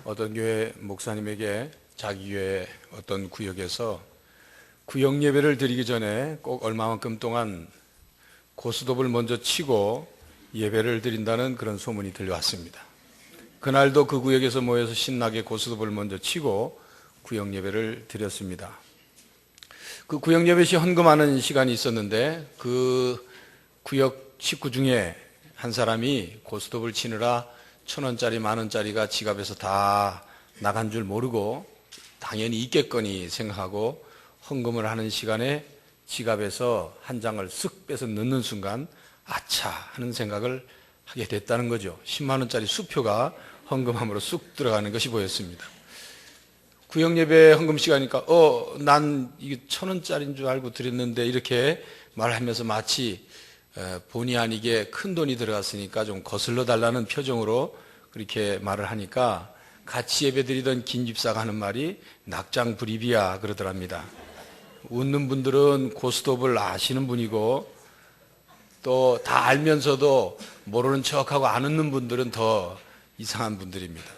어떤 교회 목사님에게 자기 교회 어떤 구역에서 구역 예배를 드리기 전에 꼭 얼마만큼 동안 고스톱을 먼저 치고 예배를 드린다는 그런 소문이 들려왔습니다. 그날도 그 구역에서 모여서 신나게 고스톱을 먼저 치고 구역 예배를 드렸습니다. 그 구역 예배 시 헌금하는 시간이 있었는데 그 구역 식구 중에 한 사람이 고스톱을 치느라 1,000원짜리, 10,000원짜리가 지갑에서 다 나간 줄 모르고 당연히 있겠거니 생각하고 헌금을 하는 시간에 지갑에서 한 장을 쓱 빼서 넣는 순간 아차 하는 생각을 하게 됐다는 거죠. 10만원짜리 수표가 헌금함으로 쑥 들어가는 것이 보였습니다. 구역예배 헌금 시간이니까 난 이게 1,000원짜리인 줄 알고 드렸는데 이렇게 말하면서 마치 본의 아니게 큰 돈이 들어갔으니까 좀 거슬러 달라는 표정으로 그렇게 말을 하니까 같이 예배드리던 김 집사가 하는 말이 낙장불입이야 그러더랍니다. 웃는 분들은 고스톱을 아시는 분이고 또 다 알면서도 모르는 척하고 안 웃는 분들은 더 이상한 분들입니다.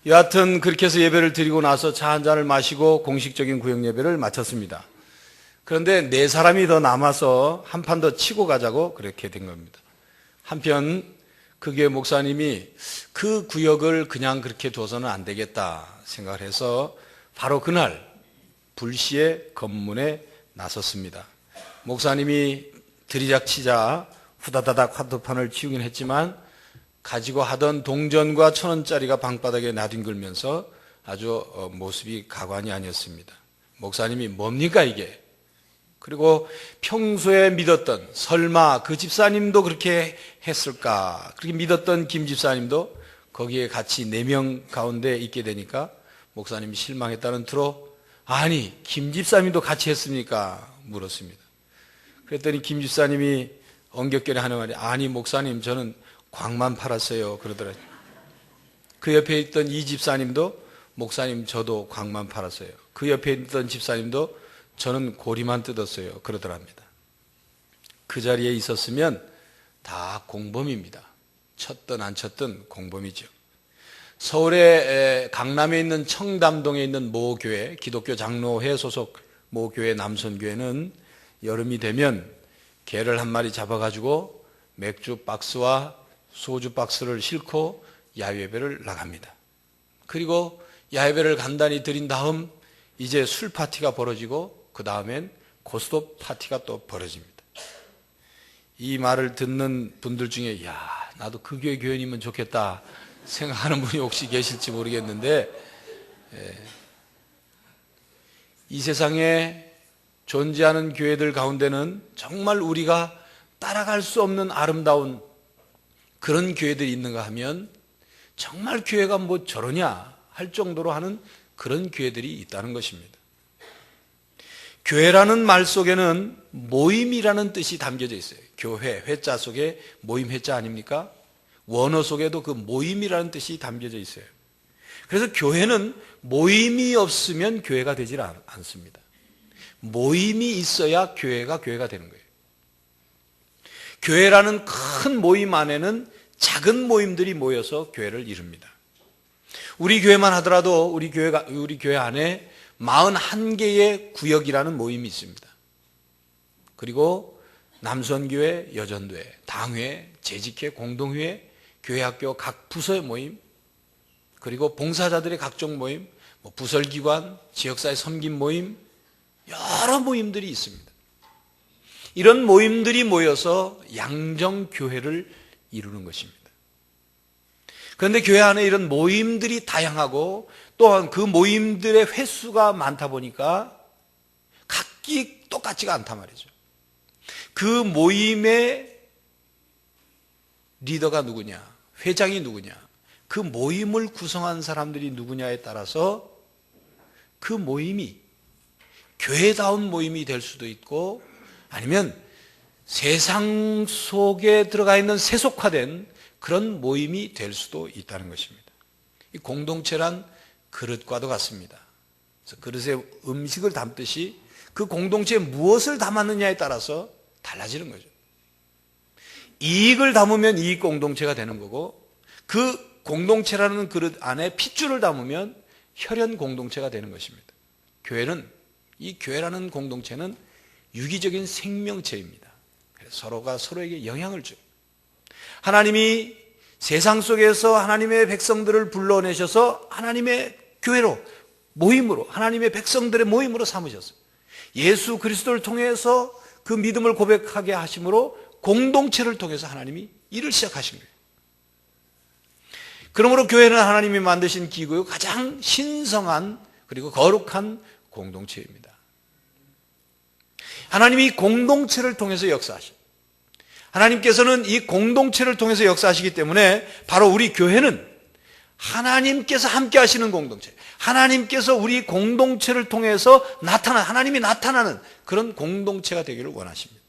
여하튼 그렇게 해서 예배를 드리고 나서 차 한 잔을 마시고 공식적인 구역 예배를 마쳤습니다. 그런데 4사람이 더 남아서 한 판 더 치고 가자고 그렇게 된 겁니다. 한편 그 교회 목사님이 그 구역을 그냥 그렇게 둬서는 안 되겠다 생각을 해서 바로 그날 불시에 검문에 나섰습니다. 목사님이 들이닥치자 후다다닥 화투판을 치우긴 했지만 가지고 하던 동전과 1,000원짜리가 방바닥에 나뒹굴면서 아주 모습이 가관이 아니었습니다. 목사님이 뭡니까 이게? 그리고 평소에 믿었던 설마 그 집사님도 그렇게 했을까? 그렇게 믿었던 김 집사님도 거기에 같이 4명 가운데 있게 되니까 목사님이 실망했다는 투로 아니 김 집사님도 같이 했습니까? 물었습니다. 그랬더니 김 집사님이 엉겹결에 하는 말이 아니 목사님 저는 광만 팔았어요 그러더라고요. 그 옆에 있던 이 집사님도 목사님 저도 광만 팔았어요. 그 옆에 있던 집사님도 저는 고리만 뜯었어요 그러더랍니다. 그 자리에 있었으면 다 공범입니다. 쳤든 안 쳤든 공범이죠. 서울의 강남에 있는 청담동에 있는 모 교회, 기독교 장로회 소속 모 교회 남선교회는 여름이 되면 개를 한 마리 잡아가지고 맥주 박스와 소주 박스를 싣고 야외배를 나갑니다. 그리고 야외배를 간단히 드린 다음 이제 술 파티가 벌어지고 그 다음엔 고스톱 파티가 또 벌어집니다. 이 말을 듣는 분들 중에 야 나도 그 교회 교인이면 좋겠다 생각하는 분이 혹시 계실지 모르겠는데 이 세상에 존재하는 교회들 가운데는 정말 우리가 따라갈 수 없는 아름다운 그런 교회들이 있는가 하면 정말 교회가 뭐 저러냐 할 정도로 하는 그런 교회들이 있다는 것입니다. 교회라는 말 속에는 모임이라는 뜻이 담겨져 있어요. 교회, 회자 속에 모임 회자 아닙니까? 원어 속에도 그 모임이라는 뜻이 담겨져 있어요. 그래서 교회는 모임이 없으면 교회가 되질 않습니다. 모임이 있어야 교회가 되는 거예요. 교회라는 큰 모임 안에는 작은 모임들이 모여서 교회를 이룹니다. 우리 교회만 하더라도 우리 교회 안에 41개의 구역이라는 모임이 있습니다. 그리고 남선교회, 여전도회, 당회, 재직회, 공동회, 교회학교 각 부서의 모임, 그리고 봉사자들의 각종 모임, 부설기관, 지역사회 섬김 모임, 여러 모임들이 있습니다. 이런 모임들이 모여서 양정교회를 이루는 것입니다. 그런데 교회 안에 이런 모임들이 다양하고 또한 그 모임들의 횟수가 많다 보니까 각기 똑같지가 않단 말이죠. 그 모임의 리더가 누구냐, 회장이 누구냐, 그 모임을 구성한 사람들이 누구냐에 따라서 그 모임이 교회다운 모임이 될 수도 있고 아니면 세상 속에 들어가 있는 세속화된 그런 모임이 될 수도 있다는 것입니다. 이 공동체란 그릇과도 같습니다. 그래서 그릇에 음식을 담듯이 그 공동체에 무엇을 담았느냐에 따라서 달라지는 거죠. 이익을 담으면 이익 공동체가 되는 거고 그 공동체라는 그릇 안에 핏줄을 담으면 혈연 공동체가 되는 것입니다. 이 교회라는 공동체는 유기적인 생명체입니다. 서로가 서로에게 영향을 줘요. 하나님이 세상 속에서 하나님의 백성들을 불러내셔서 하나님의 교회로, 모임으로, 하나님의 백성들의 모임으로 삼으셨어요. 예수 그리스도를 통해서 그 믿음을 고백하게 하심으로 공동체를 통해서 하나님이 일을 시작하신 거예요. 그러므로 교회는 하나님이 만드신 기구요 가장 신성한 그리고 거룩한 공동체입니다. 하나님이 공동체를 통해서 역사하십니다. 하나님께서는 이 공동체를 통해서 역사하시기 때문에 바로 우리 교회는 하나님께서 함께 하시는 공동체, 하나님께서 우리 공동체를 통해서 하나님이 나타나는 그런 공동체가 되기를 원하십니다.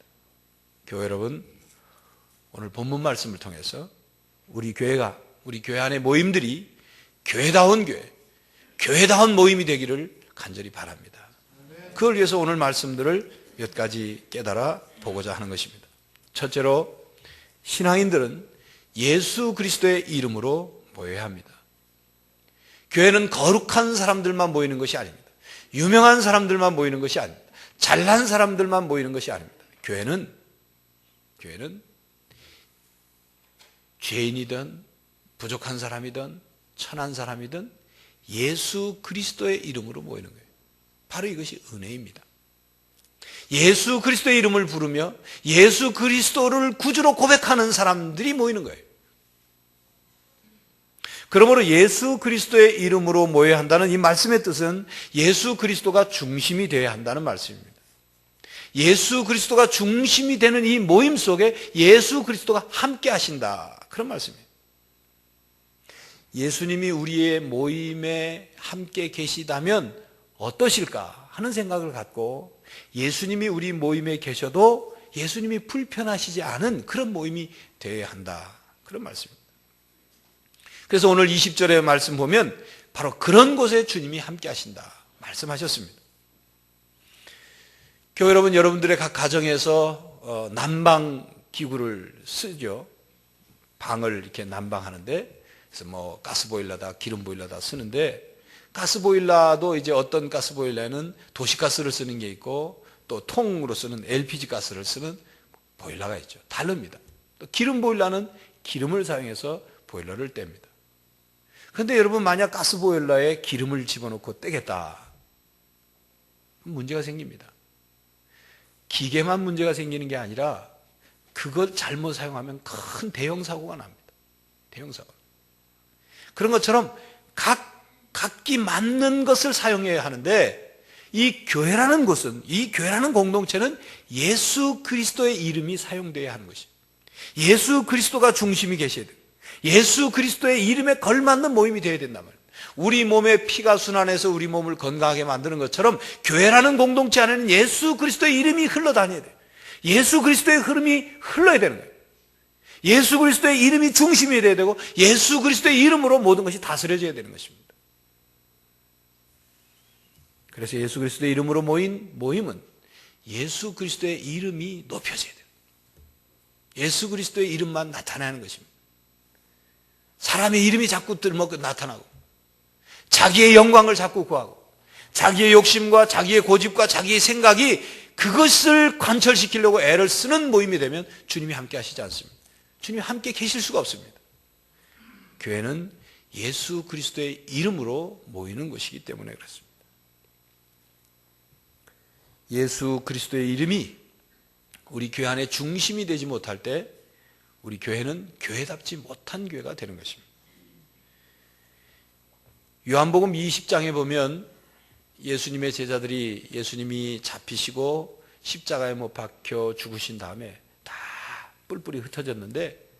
교회 여러분, 오늘 본문 말씀을 통해서 우리 교회 안의 모임들이 교회다운 교회, 교회다운 모임이 되기를 간절히 바랍니다. 그걸 위해서 오늘 말씀들을 몇 가지 깨달아 보고자 하는 것입니다. 첫째로, 신앙인들은 예수 그리스도의 이름으로 모여야 합니다. 교회는 거룩한 사람들만 모이는 것이 아닙니다. 유명한 사람들만 모이는 것이 아닙니다. 잘난 사람들만 모이는 것이 아닙니다. 교회는 죄인이든 부족한 사람이든 천한 사람이든 예수 그리스도의 이름으로 모이는 거예요. 바로 이것이 은혜입니다. 예수 그리스도의 이름을 부르며 예수 그리스도를 구주로 고백하는 사람들이 모이는 거예요. 그러므로 예수 그리스도의 이름으로 모여야 한다는 이 말씀의 뜻은 예수 그리스도가 중심이 되어야 한다는 말씀입니다. 예수 그리스도가 중심이 되는 이 모임 속에 예수 그리스도가 함께 하신다, 그런 말씀이에요. 예수님이 우리의 모임에 함께 계시다면 어떠실까 하는 생각을 갖고, 예수님이 우리 모임에 계셔도 예수님이 불편하시지 않은 그런 모임이 되어야 한다, 그런 말씀입니다. 그래서 오늘 20절의 말씀 보면 바로 그런 곳에 주님이 함께 하신다 말씀하셨습니다. 교회 여러분, 여러분들의 각 가정에서 난방 기구를 쓰죠. 방을 이렇게 난방하는데, 그래서 가스보일러다 기름보일러다 쓰는데, 가스보일러도 이제 어떤 가스보일러에는 도시가스를 쓰는 게 있고 또 통으로 쓰는 LPG 가스를 쓰는 보일러가 있죠. 다릅니다. 또 기름보일러는 기름을 사용해서 보일러를 뗍니다. 그런데 여러분, 만약 가스보일러에 기름을 집어넣고 떼겠다, 문제가 생깁니다. 기계만 문제가 생기는 게 아니라 그걸 잘못 사용하면 큰 대형 사고가 납니다. 대형 사고. 그런 것처럼 각기 맞는 것을 사용해야 하는데, 이 교회라는 곳은, 이 교회라는 공동체는 예수 그리스도의 이름이 사용되어야 하는 것입니다. 예수 그리스도가 중심이 계셔야 돼요. 예수 그리스도의 이름에 걸맞는 모임이 되어야 된단 말이에요. 우리 몸에 피가 순환해서 우리 몸을 건강하게 만드는 것처럼 교회라는 공동체 안에는 예수 그리스도의 이름이 흘러다녀야 돼요. 예수 그리스도의 흐름이 흘러야 되는 거예요. 예수 그리스도의 이름이 중심이 되어야 되고 예수 그리스도의 이름으로 모든 것이 다스려져야 되는 것입니다. 그래서 예수 그리스도의 이름으로 모인 모임은 예수 그리스도의 이름이 높여져야 돼요. 예수 그리스도의 이름만 나타나는 것입니다. 사람의 이름이 자꾸 들먹고 나타나고, 자기의 영광을 자꾸 구하고, 자기의 욕심과 자기의 고집과 자기의 생각이 그것을 관철시키려고 애를 쓰는 모임이 되면 주님이 함께 하시지 않습니다. 주님이 함께 계실 수가 없습니다. 교회는 예수 그리스도의 이름으로 모이는 것이기 때문에 그렇습니다. 예수 그리스도의 이름이 우리 교회 안에 중심이 되지 못할 때 우리 교회는 교회답지 못한 교회가 되는 것입니다. 요한복음 20장에 보면 예수님의 제자들이 예수님이 잡히시고 십자가에 못 박혀 죽으신 다음에 다 뿔뿔이 흩어졌는데,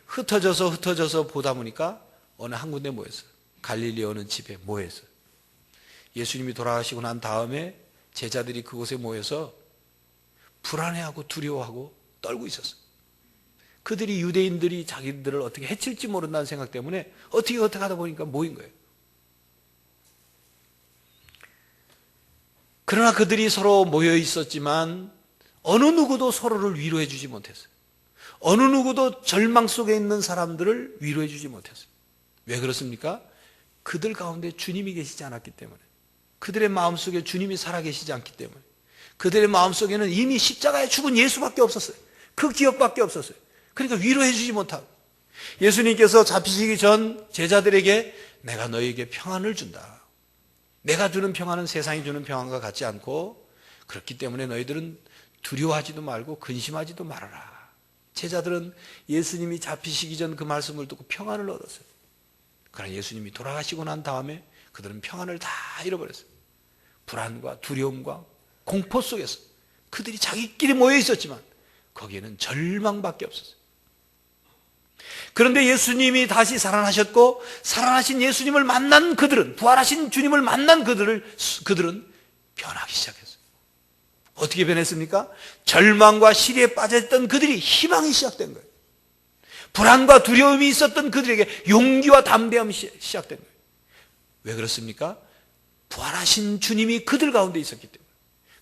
흩어져서 보다 보니까 어느 한 군데 모였어요. 갈릴리 어느 집에 모였어요. 예수님이 돌아가시고 난 다음에 제자들이 그곳에 모여서 불안해하고 두려워하고 떨고 있었어요. 그들이 유대인들이 자기들을 어떻게 해칠지 모른다는 생각 때문에 어떻게 하다 보니까 모인 거예요. 그러나 그들이 서로 모여 있었지만 어느 누구도 서로를 위로해 주지 못했어요. 어느 누구도 절망 속에 있는 사람들을 위로해 주지 못했어요. 왜 그렇습니까? 그들 가운데 주님이 계시지 않았기 때문에, 그들의 마음속에 주님이 살아계시지 않기 때문에, 그들의 마음속에는 이미 십자가에 죽은 예수밖에 없었어요. 그 기억밖에 없었어요. 그러니까 위로해 주지 못하고, 예수님께서 잡히시기 전 제자들에게 내가 너희에게 평안을 준다. 내가 주는 평안은 세상이 주는 평안과 같지 않고, 그렇기 때문에 너희들은 두려워하지도 말고 근심하지도 말아라. 제자들은 예수님이 잡히시기 전 그 말씀을 듣고 평안을 얻었어요. 그러나 예수님이 돌아가시고 난 다음에 그들은 평안을 다 잃어버렸어요. 불안과 두려움과 공포 속에서 그들이 자기끼리 모여 있었지만 거기에는 절망밖에 없었어요. 그런데 예수님이 다시 살아나셨고, 살아나신 예수님을 만난 그들은, 부활하신 주님을 만난 그들은 변하기 시작했어요. 어떻게 변했습니까? 절망과 시리에 빠져있던 그들이 희망이 시작된 거예요. 불안과 두려움이 있었던 그들에게 용기와 담대함이 시작된 거예요. 왜 그렇습니까? 부활하신 주님이 그들 가운데 있었기 때문에,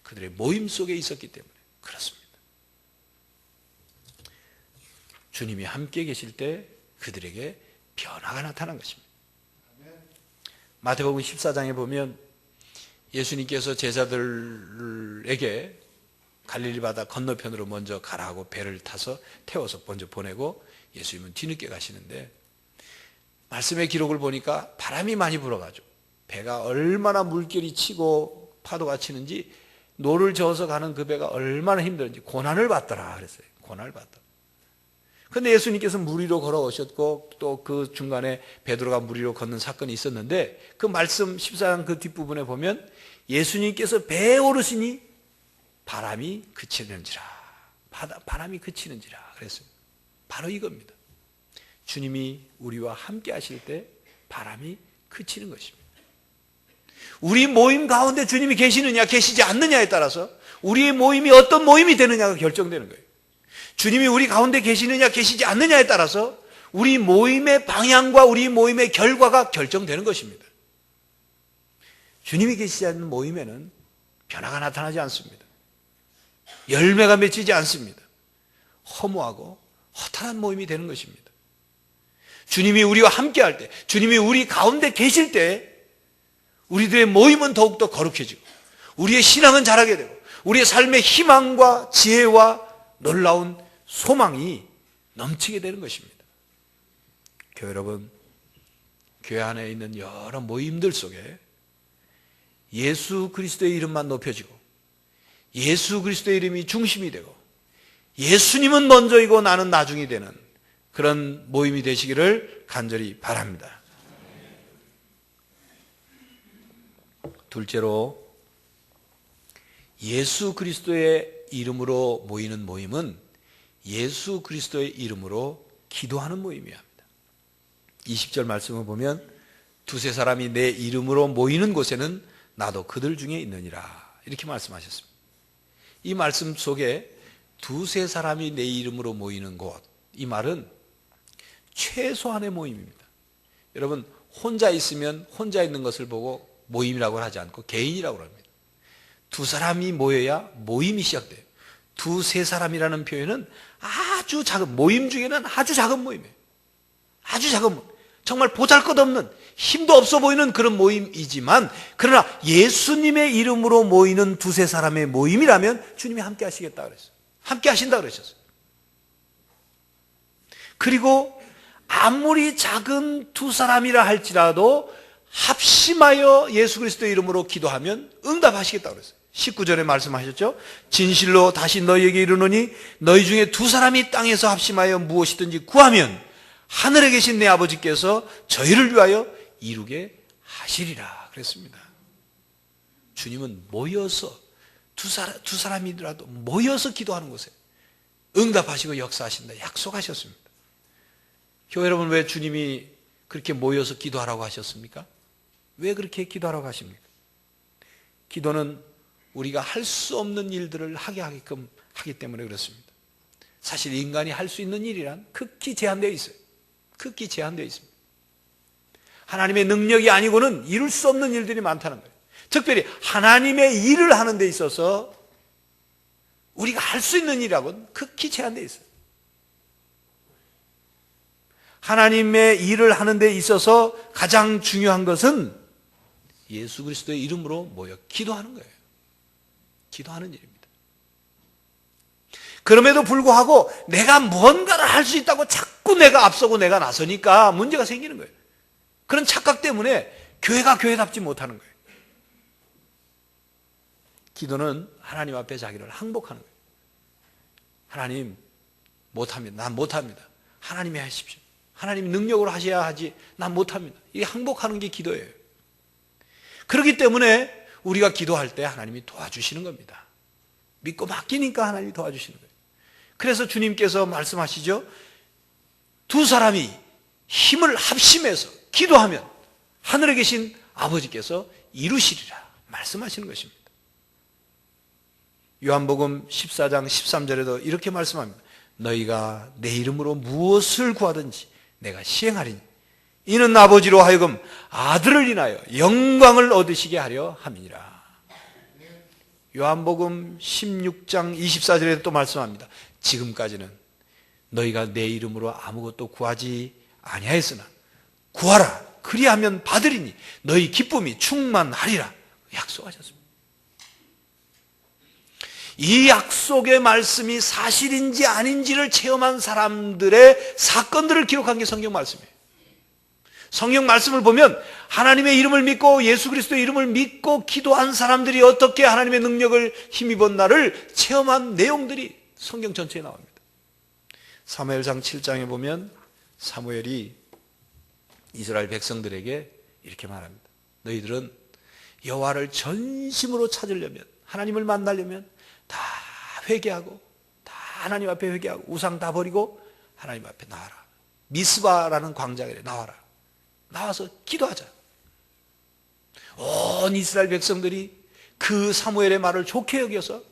그들의 모임 속에 있었기 때문에 그렇습니다. 주님이 함께 계실 때 그들에게 변화가 나타난 것입니다. 마태복음 14장에 보면 예수님께서 제자들에게 갈릴리 바다 건너편으로 먼저 가라고 배를 타서 태워서 먼저 보내고 예수님은 뒤늦게 가시는데, 말씀의 기록을 보니까 바람이 많이 불어가지고 배가 얼마나 물결이 치고 파도가 치는지, 노를 저어서 가는 그 배가 얼마나 힘들었는지 고난을 받더라 그랬어요. 고난을 받더라. 그런데 예수님께서 물 위로 걸어오셨고, 또 그 중간에 베드로가 물 위로 걷는 사건이 있었는데, 그 말씀 14장 그 뒷부분에 보면 예수님께서 배에 오르시니 바람이 그치는지라, 바람이 그치는지라 그랬어요. 바로 이겁니다. 주님이 우리와 함께 하실 때 바람이 그치는 것입니다. 우리 모임 가운데 주님이 계시느냐 계시지 않느냐에 따라서 우리의 모임이 어떤 모임이 되느냐가 결정되는 거예요. 주님이 우리 가운데 계시느냐 계시지 않느냐에 따라서 우리 모임의 방향과 우리 모임의 결과가 결정되는 것입니다. 주님이 계시지 않는 모임에는 변화가 나타나지 않습니다. 열매가 맺히지 않습니다. 허무하고 허탈한 모임이 되는 것입니다. 주님이 우리와 함께 할 때, 주님이 우리 가운데 계실 때 우리들의 모임은 더욱더 거룩해지고, 우리의 신앙은 자라게 되고, 우리의 삶의 희망과 지혜와 놀라운 소망이 넘치게 되는 것입니다. 교회 여러분, 교회 안에 있는 여러 모임들 속에 예수 그리스도의 이름만 높여지고, 예수 그리스도의 이름이 중심이 되고, 예수님은 먼저이고 나는 나중이 되는 그런 모임이 되시기를 간절히 바랍니다. 둘째로, 예수 그리스도의 이름으로 모이는 모임은 예수 그리스도의 이름으로 기도하는 모임이어야 합니다. 20절 말씀을 보면 두세 사람이 내 이름으로 모이는 곳에는 나도 그들 중에 있느니라, 이렇게 말씀하셨습니다. 이 말씀 속에 두세 사람이 내 이름으로 모이는 곳, 이 말은 최소한의 모임입니다. 여러분, 혼자 있으면 혼자 있는 것을 보고 모임이라고 하지 않고 개인이라고 합니다. 두 사람이 모여야 모임이 시작돼요. 두세 사람이라는 표현은 아주 작은, 모임 중에는 아주 작은 모임이에요. 아주 작은 모임. 정말 보잘것없는, 힘도 없어 보이는 그런 모임이지만, 그러나 예수님의 이름으로 모이는 두세 사람의 모임이라면 주님이 함께 하시겠다 그랬어요. 함께 하신다 그러셨어요. 그리고 아무리 작은 두 사람이라 할지라도 합심하여 예수 그리스도의 이름으로 기도하면 응답하시겠다 그랬어요. 19절에 말씀하셨죠. 진실로 다시 너희에게 이르노니 너희 중에 두 사람이 땅에서 합심하여 무엇이든지 구하면 하늘에 계신 내 아버지께서 저희를 위하여 이루게 하시리라 그랬습니다. 주님은 모여서 두 사람이더라도 모여서 기도하는 곳에 응답하시고 역사하신다 약속하셨습니다. 교회 여러분, 왜 주님이 그렇게 모여서 기도하라고 하셨습니까? 왜 그렇게 기도하라고 하십니까? 기도는 우리가 할 수 없는 일들을 하게 하게끔 하기 때문에 그렇습니다. 사실 인간이 할 수 있는 일이란 극히 제한되어 있어요. 극히 제한되어 있습니다. 하나님의 능력이 아니고는 이룰 수 없는 일들이 많다는 거예요. 특별히 하나님의 일을 하는 데 있어서 우리가 할 수 있는 일이라고는 극히 제한되어 있어요. 하나님의 일을 하는 데 있어서 가장 중요한 것은 예수 그리스도의 이름으로 모여 기도하는 거예요. 기도하는 일입니다. 그럼에도 불구하고 내가 뭔가를 할 수 있다고 자꾸 내가 앞서고 내가 나서니까 문제가 생기는 거예요. 그런 착각 때문에 교회가 교회답지 못하는 거예요. 기도는 하나님 앞에 자기를 항복하는 거예요. 하나님 못합니다. 난 못합니다. 하나님이 하십시오. 하나님 능력으로 하셔야 하지 난 못합니다. 이게 항복하는 게 기도예요. 그렇기 때문에 우리가 기도할 때 하나님이 도와주시는 겁니다. 믿고 맡기니까 하나님이 도와주시는 거예요. 그래서 주님께서 말씀하시죠. 두 사람이 힘을 합심해서 기도하면 하늘에 계신 아버지께서 이루시리라 말씀하시는 것입니다. 요한복음 14장 13절에도 이렇게 말씀합니다. 너희가 내 이름으로 무엇을 구하든지 내가 시행하리니 이는 아버지로 하여금 아들을 인하여 영광을 얻으시게 하려 함이니라. 요한복음 16장 24절에도 또 말씀합니다. 지금까지는 너희가 내 이름으로 아무것도 구하지 아니하였으나 구하라 그리하면 받으리니 너희 기쁨이 충만하리라 약속하셨습니다. 이 약속의 말씀이 사실인지 아닌지를 체험한 사람들의 사건들을 기록한 게 성경 말씀이에요. 성경 말씀을 보면 하나님의 이름을 믿고 예수 그리스도의 이름을 믿고 기도한 사람들이 어떻게 하나님의 능력을 힘입었나를 체험한 내용들이 성경 전체에 나옵니다. 사무엘상 7장에 보면 사무엘이 이스라엘 백성들에게 이렇게 말합니다. 너희들은 여호와를 전심으로 찾으려면 하나님을 만나려면 다 회개하고 다 하나님 앞에 회개하고 우상 다 버리고 하나님 앞에 나와라. 미스바라는 광장에 나와라. 나와서 기도하자. 온 이스라엘 백성들이 그 사무엘의 말을 좋게 여겨서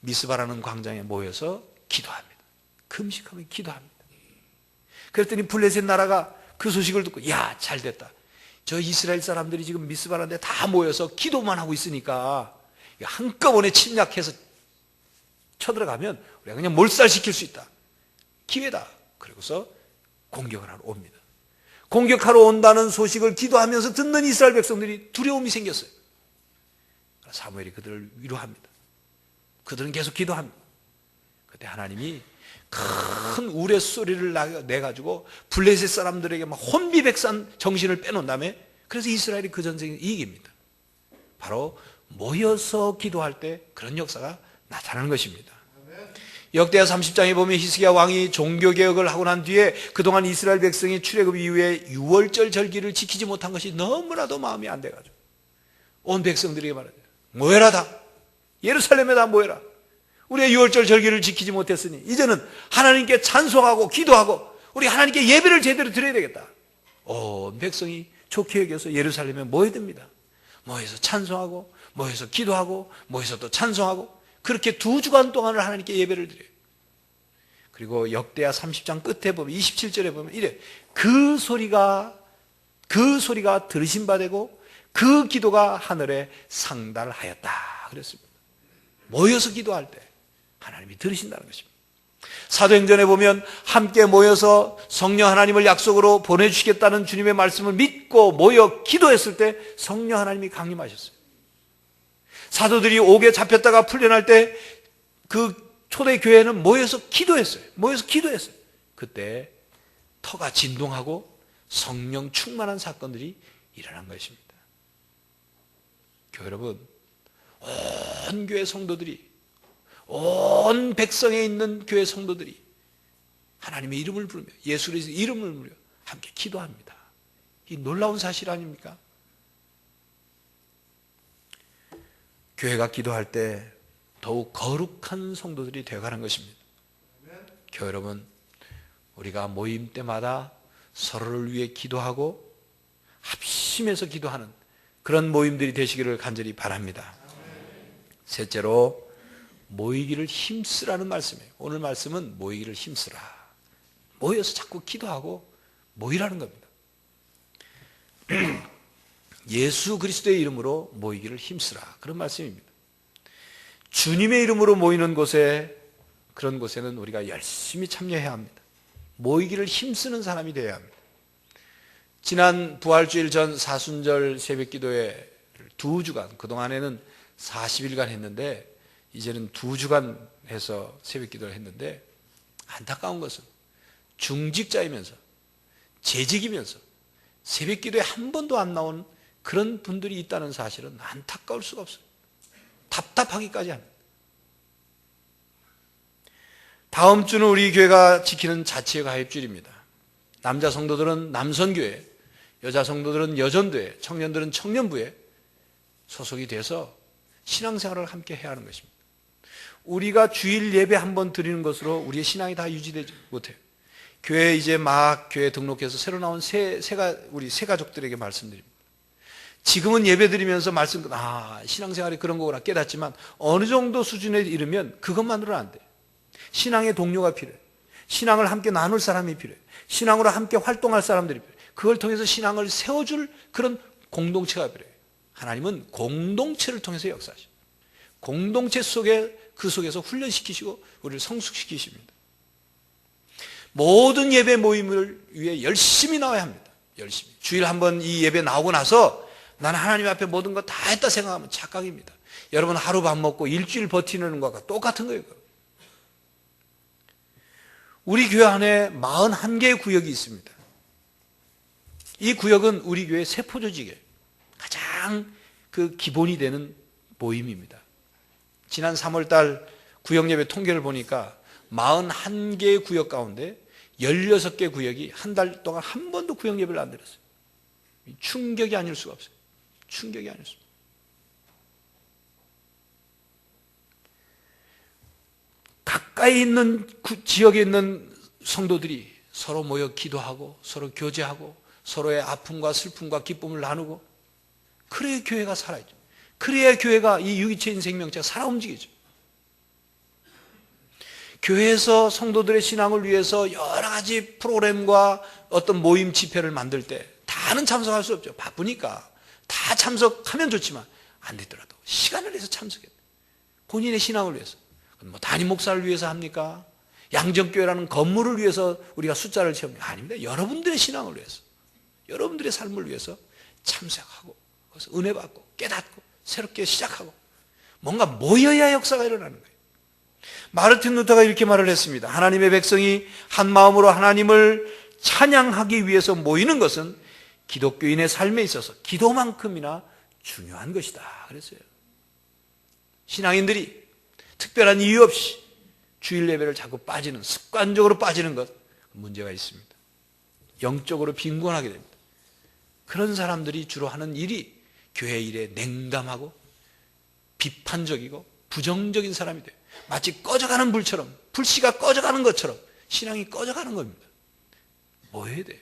미스바라는 광장에 모여서 기도합니다. 금식하며 기도합니다. 그랬더니 블레셋 나라가 그 소식을 듣고 야 잘됐다. 저 이스라엘 사람들이 지금 미스바라는데 다 모여서 기도만 하고 있으니까 한꺼번에 침략해서 쳐들어가면 우리가 그냥 몰살시킬 수 있다. 기회다. 그러고서 공격을 하러 옵니다. 공격하러 온다는 소식을 기도하면서 듣는 이스라엘 백성들이 두려움이 생겼어요. 사무엘이 그들을 위로합니다. 그들은 계속 기도합니다. 그때 하나님이 큰 우레소리를 내가지고 블레셋 사람들에게 막 혼비백산 정신을 빼놓은 다음에 그래서 이스라엘이 그 전쟁에 이깁니다. 바로 모여서 기도할 때 그런 역사가 나타나는 것입니다. 역대하 30장에 보면 히스기야 왕이 종교개혁을 하고 난 뒤에 그동안 이스라엘 백성이 출애굽 이후에 유월절 절기를 지키지 못한 것이 너무나도 마음이 안 돼가지고 온 백성들에게 말하죠. 모여라 다. 예루살렘에 다 모여라. 우리가 유월절 절기를 지키지 못했으니 이제는 하나님께 찬송하고 기도하고 우리 하나님께 예배를 제대로 드려야 되겠다. 온 백성이 좋게 여겨서 예루살렘에 모여듭니다. 모여서 찬송하고 모여서 기도하고 모여서 또 찬송하고 그렇게 2주간 동안을 하나님께 예배를 드려요. 그리고 역대하 30장 끝에 보면 27절에 보면 이래 그 소리가 들으심받고 그 기도가 하늘에 상달하였다 그랬습니다. 모여서 기도할 때 하나님이 들으신다는 것입니다. 사도행전에 보면 함께 모여서 성령 하나님을 약속으로 보내주시겠다는 주님의 말씀을 믿고 모여 기도했을 때 성령 하나님이 강림하셨어요. 사도들이 옥에 잡혔다가 풀려날 때 그 초대 교회는 모여서 기도했어요. 그때 터가 진동하고 성령 충만한 사건들이 일어난 것입니다. 교회 여러분, 온 교회 성도들이 온 백성에 있는 교회 성도들이 하나님의 이름을 부르며 예수 그리스도의 이름을 부르며 함께 기도합니다. 이 놀라운 사실 아닙니까? 교회가 기도할 때 더욱 거룩한 성도들이 되어가는 것입니다. 교회 여러분, 우리가 모임 때마다 서로를 위해 기도하고 합심해서 기도하는 그런 모임들이 되시기를 간절히 바랍니다. 셋째로 모이기를 힘쓰라는 말씀이에요. 오늘 말씀은 모이기를 힘쓰라. 모여서 자꾸 기도하고 모이라는 겁니다. 예수 그리스도의 이름으로 모이기를 힘쓰라. 그런 말씀입니다. 주님의 이름으로 모이는 곳에 그런 곳에는 우리가 열심히 참여해야 합니다. 모이기를 힘쓰는 사람이 되어야 합니다. 지난 부활주일 전 사순절 새벽기도회 2주간, 그동안에는 40일간 했는데 이제는 2주간 해서 새벽기도를 했는데, 안타까운 것은 중직자이면서 재직이면서 새벽기도에 한 번도 안 나온 그런 분들이 있다는 사실은 안타까울 수가 없어요. 답답하기까지 합니다. 다음 주는 우리 교회가 지키는 자치회 가입주일입니다. 남자 성도들은 남선교회, 여자 성도들은 여전도회, 청년들은 청년부에 소속이 돼서 신앙생활을 함께 해야 하는 것입니다. 우리가 주일 예배 한 번 드리는 것으로 우리의 신앙이 다 유지되지 못해요. 교회에 이제 막 교회 등록해서 새로 나온 우리 새 가족들에게 말씀드립니다. 지금은 예배 드리면서 신앙생활이 그런 거구나 깨닫지만 어느 정도 수준에 이르면 그것만으로는 안 돼. 신앙의 동료가 필요해. 신앙을 함께 나눌 사람이 필요해. 신앙으로 함께 활동할 사람들이 필요해. 그걸 통해서 신앙을 세워줄 그런 공동체가 필요해. 하나님은 공동체를 통해서 역사하십니다. 공동체 속에 그 속에서 훈련시키시고 우리를 성숙시키십니다. 모든 예배 모임을 위해 열심히 나와야 합니다. 열심히. 주일 한번 이 예배 나오고 나서 나는 하나님 앞에 모든 거 다 했다 생각하면 착각입니다. 여러분 하루 밥 먹고 일주일 버티는 것과 똑같은 거예요. 우리 교회 안에 41개의 구역이 있습니다. 이 구역은 우리 교회 세포조직의 가장 그 기본이 되는 모임입니다. 지난 3월달 구역예배 통계를 보니까 41개의 구역 가운데 16개 구역이 한 달 동안 한 번도 구역예배를 안 드렸어요. 충격이 아닐 수가 없어요. 충격이 아닐 수가 없어요. 가까이 있는 지역에 있는 성도들이 서로 모여 기도하고 서로 교제하고 서로의 아픔과 슬픔과 기쁨을 나누고, 그래야 교회가 살아있죠. 그래야 교회가 이 유기체인 생명체가 살아 움직이죠. 교회에서 성도들의 신앙을 위해서 여러 가지 프로그램과 어떤 모임 집회를 만들 때 다는 참석할 수 없죠. 바쁘니까. 다 참석하면 좋지만 안 되더라도 시간을 내서 참석해야 돼요. 본인의 신앙을 위해서. 뭐 담임 목사를 위해서 합니까? 양정교회라는 건물을 위해서 우리가 숫자를 채웁니까? 아닙니다. 여러분들의 신앙을 위해서, 여러분들의 삶을 위해서 참석하고 거기서 은혜 받고 깨닫고 새롭게 시작하고 뭔가 모여야 역사가 일어나는 거예요. 마르틴 루터가 이렇게 말을 했습니다. 하나님의 백성이 한 마음으로 하나님을 찬양하기 위해서 모이는 것은 기독교인의 삶에 있어서 기도만큼이나 중요한 것이다 그랬어요. 신앙인들이 특별한 이유 없이 주일 예배를 자꾸 빠지는, 습관적으로 빠지는 것, 문제가 있습니다. 영적으로 빈곤하게 됩니다. 그런 사람들이 주로 하는 일이 교회 일에 냉담하고 비판적이고 부정적인 사람이 돼요. 마치 꺼져가는 불처럼, 불씨가 꺼져가는 것처럼 신앙이 꺼져가는 겁니다. 뭐 해야 돼요?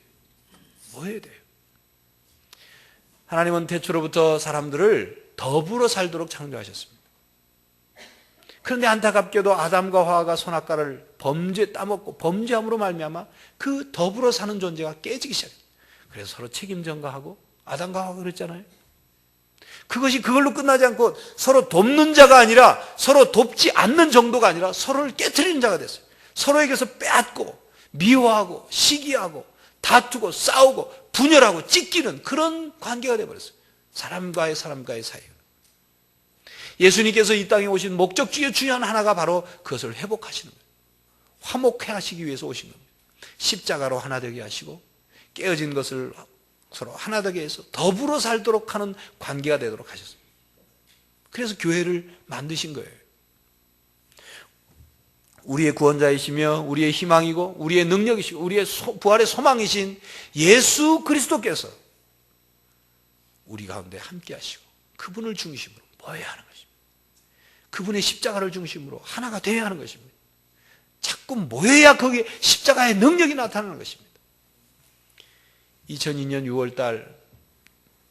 뭐 해야 돼요? 하나님은 태초로부터 사람들을 더불어 살도록 창조하셨습니다. 그런데 안타깝게도 아담과 하와가 선악과를 따먹고 범죄함으로 말미암아 그 더불어 사는 존재가 깨지기 시작했어요. 그래서 서로 책임 전가하고, 아담과 하와가 그랬잖아요. 그것이 그걸로 끝나지 않고 서로 돕는 자가 아니라, 서로 돕지 않는 정도가 아니라 서로를 깨트리는 자가 됐어요. 서로에게서 빼앗고 미워하고 시기하고 다투고 싸우고 분열하고 찢기는 그런 관계가 되어버렸어요. 사람과의 사이가. 예수님께서 이 땅에 오신 목적 중에 중요한 하나가 바로 그것을 회복하시는 거예요. 화목해 하시기 위해서 오신 겁니다. 십자가로 하나 되게 하시고 깨어진 것을 서로 하나 되게 해서 더불어 살도록 하는 관계가 되도록 하셨습니다. 그래서 교회를 만드신 거예요. 우리의 구원자이시며 우리의 희망이고 우리의 능력이시고 우리의 부활의 소망이신 예수 그리스도께서 우리 가운데 함께 하시고 그분을 중심으로 모여야 하는 것입니다. 그분의 십자가를 중심으로 하나가 되어야 하는 것입니다. 자꾸 모여야 거기에 십자가의 능력이 나타나는 것입니다. 2002년 6월 달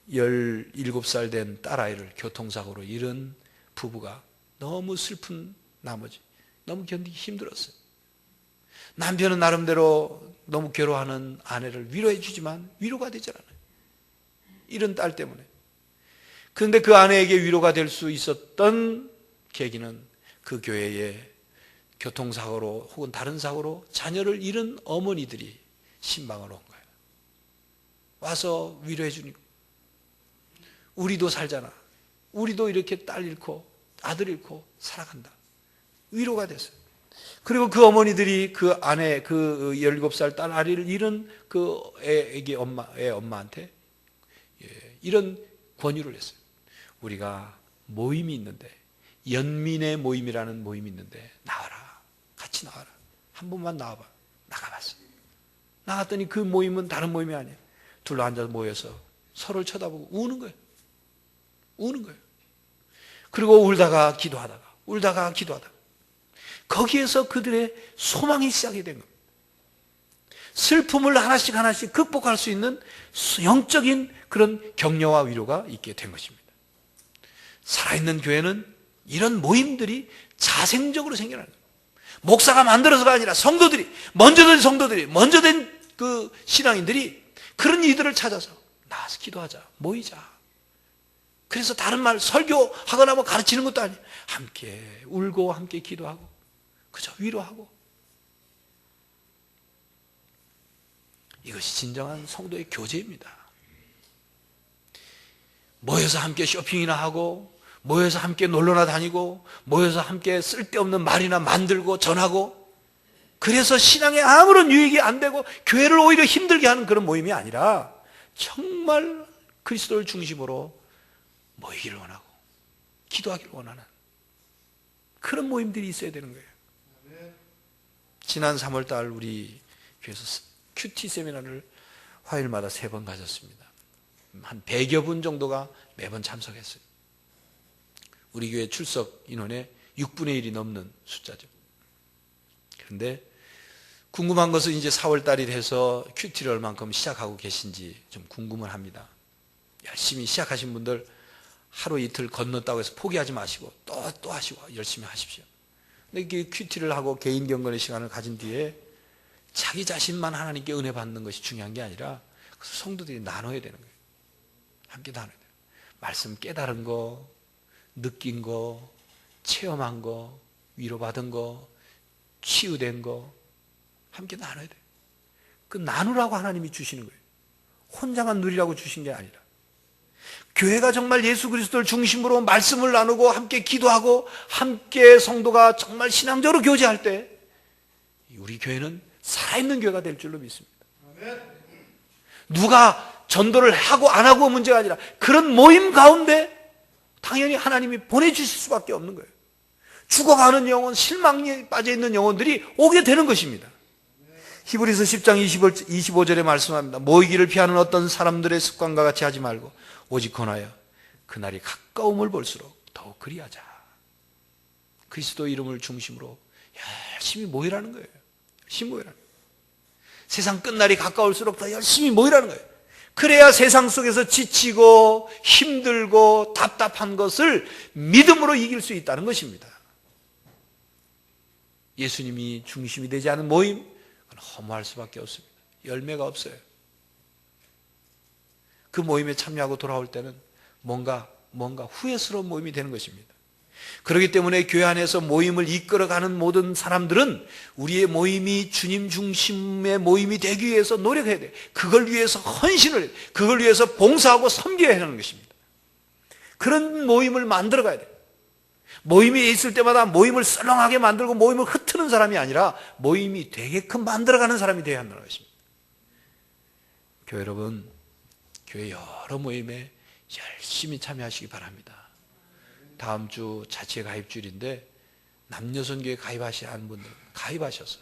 17살 된 딸아이를 교통사고로 잃은 부부가 너무 슬픈 나머지 너무 견디기 힘들었어요. 남편은 나름대로 너무 괴로워하는 아내를 위로해 주지만 위로가 되질 않아요. 잃은 딸 때문에. 그런데 그 아내에게 위로가 될 수 있었던 계기는 그 교회에 교통사고로 혹은 다른 사고로 자녀를 잃은 어머니들이 신방을 온 거예요. 와서 위로해 주니까 우리도 살잖아. 우리도 이렇게 딸 잃고 아들 잃고 살아간다. 위로가 됐어요. 그리고 그 어머니들이 그 아내, 그 17살 딸 아리를 잃은 그 애 엄마한테 이런 권유를 했어요. 우리가 모임이 있는데, 연민의 모임이라는 모임이 있는데 나와라. 같이 나와라. 한 번만 나와봐. 나가봤어. 나갔더니 그 모임은 다른 모임이 아니에요. 둘러 앉아서 모여서 서로를 쳐다보고 우는 거예요. 우는 거예요. 그리고 울다가 기도하다가 거기에서 그들의 소망이 시작이 된 겁니다. 슬픔을 하나씩 극복할 수 있는 영적인 그런 격려와 위로가 있게 된 것입니다. 살아있는 교회는 이런 모임들이 자생적으로 생겨나는 거예요. 목사가 만들어서가 아니라 먼저 된 그 신앙인들이 그런 이들을 찾아서 나와서 기도하자, 모이자. 그래서 다른 말 설교하거나 뭐 가르치는 것도 아니에요. 함께 울고 함께 기도하고 그저 위로하고. 이것이 진정한 성도의 교제입니다. 모여서 함께 쇼핑이나 하고, 모여서 함께 놀러나 다니고, 모여서 함께 쓸데없는 말이나 만들고 전하고, 그래서 신앙에 아무런 유익이 안 되고 교회를 오히려 힘들게 하는 그런 모임이 아니라 정말 그리스도를 중심으로 모이기를 원하고 기도하기를 원하는 그런 모임들이 있어야 되는 거예요. 지난 3월달 우리 교회에서 큐티 세미나를 화요일마다 3번 가졌습니다. 한 100여 분 정도가 매번 참석했어요. 우리 교회 출석 인원의 6분의 1이 넘는 숫자죠. 그런데 궁금한 것은 이제 4월달이 돼서 큐티를 얼만큼 시작하고 계신지 좀 궁금을 합니다. 열심히 시작하신 분들 하루 이틀 건넜다고 해서 포기하지 마시고 또 하시고 열심히 하십시오. 근데 그 큐티를 하고 개인 경건의 시간을 가진 뒤에 자기 자신만 하나님께 은혜 받는 것이 중요한 게 아니라 성도들이 나눠야 되는 거예요. 함께 나눠야 돼요. 말씀 깨달은 거, 느낀 거, 체험한 거, 위로받은 거, 치유된 거 함께 나눠야 돼요. 그 나누라고 하나님이 주시는 거예요. 혼자만 누리라고 주신 게 아니라. 교회가 정말 예수 그리스도를 중심으로 말씀을 나누고 함께 기도하고 함께 성도가 정말 신앙적으로 교제할 때 우리 교회는 살아있는 교회가 될 줄로 믿습니다. 누가 전도를 하고 안 하고 문제가 아니라 그런 모임 가운데 당연히 하나님이 보내주실 수밖에 없는 거예요. 죽어가는 영혼, 실망에 빠져있는 영혼들이 오게 되는 것입니다. 히브리서 10장 25절에 말씀합니다. 모이기를 피하는 어떤 사람들의 습관과 같이 하지 말고 오직 권하여 그날이 가까움을 볼수록 더욱 그리하자. 그리스도 이름을 중심으로 열심히 모이라는 거예요. 열심히 모이라는 거예요. 세상 끝날이 가까울수록 더 열심히 모이라는 거예요. 그래야 세상 속에서 지치고 힘들고 답답한 것을 믿음으로 이길 수 있다는 것입니다. 예수님이 중심이 되지 않은 모임, 그건 허무할 수밖에 없습니다. 열매가 없어요. 그 모임에 참여하고 돌아올 때는 뭔가 후회스러운 모임이 되는 것입니다. 그렇기 때문에 교회 안에서 모임을 이끌어가는 모든 사람들은 우리의 모임이 주님 중심의 모임이 되기 위해서 노력해야 돼요. 그걸 위해서 헌신을 해야 돼요. 그걸 위해서 봉사하고 섬겨야 하는 것입니다. 그런 모임을 만들어 가야 돼요. 모임이 있을 때마다 모임을 썰렁하게 만들고 모임을 흩트는 사람이 아니라 모임이 되게끔 만들어가는 사람이 되어야 한다는 것입니다. 교회 여러분, 교회 여러 모임에 열심히 참여하시기 바랍니다. 다음 주 자체 가입주일인데 남녀선교에 가입하셔야 하는 분들 가입하셔서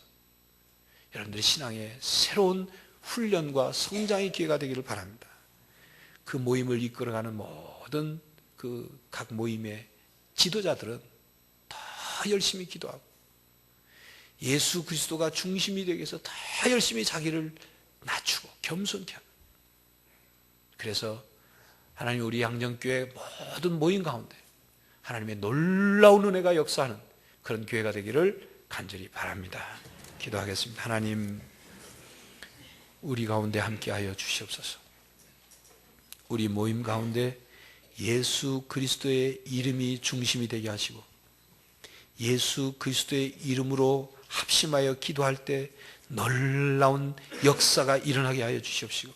여러분들의 신앙의 새로운 훈련과 성장의 기회가 되기를 바랍니다. 그 모임을 이끌어가는 모든 그 각 모임의 지도자들은 더 열심히 기도하고 예수 그리스도가 중심이 되기 위해서 더 열심히 자기를 낮추고 겸손케 하고, 그래서 하나님 우리 양정교회 모든 모임 가운데 하나님의 놀라운 은혜가 역사하는 그런 교회가 되기를 간절히 바랍니다. 기도하겠습니다. 하나님, 우리 가운데 함께하여 주시옵소서. 우리 모임 가운데 예수 그리스도의 이름이 중심이 되게 하시고 예수 그리스도의 이름으로 합심하여 기도할 때 놀라운 역사가 일어나게 하여 주시옵시고,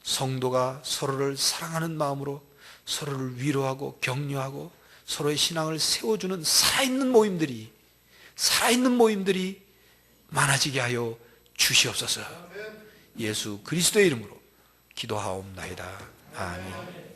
성도가 서로를 사랑하는 마음으로 서로를 위로하고 격려하고 서로의 신앙을 세워주는 살아있는 모임들이 많아지게 하여 주시옵소서. 예수 그리스도의 이름으로 기도하옵나이다. 아멘.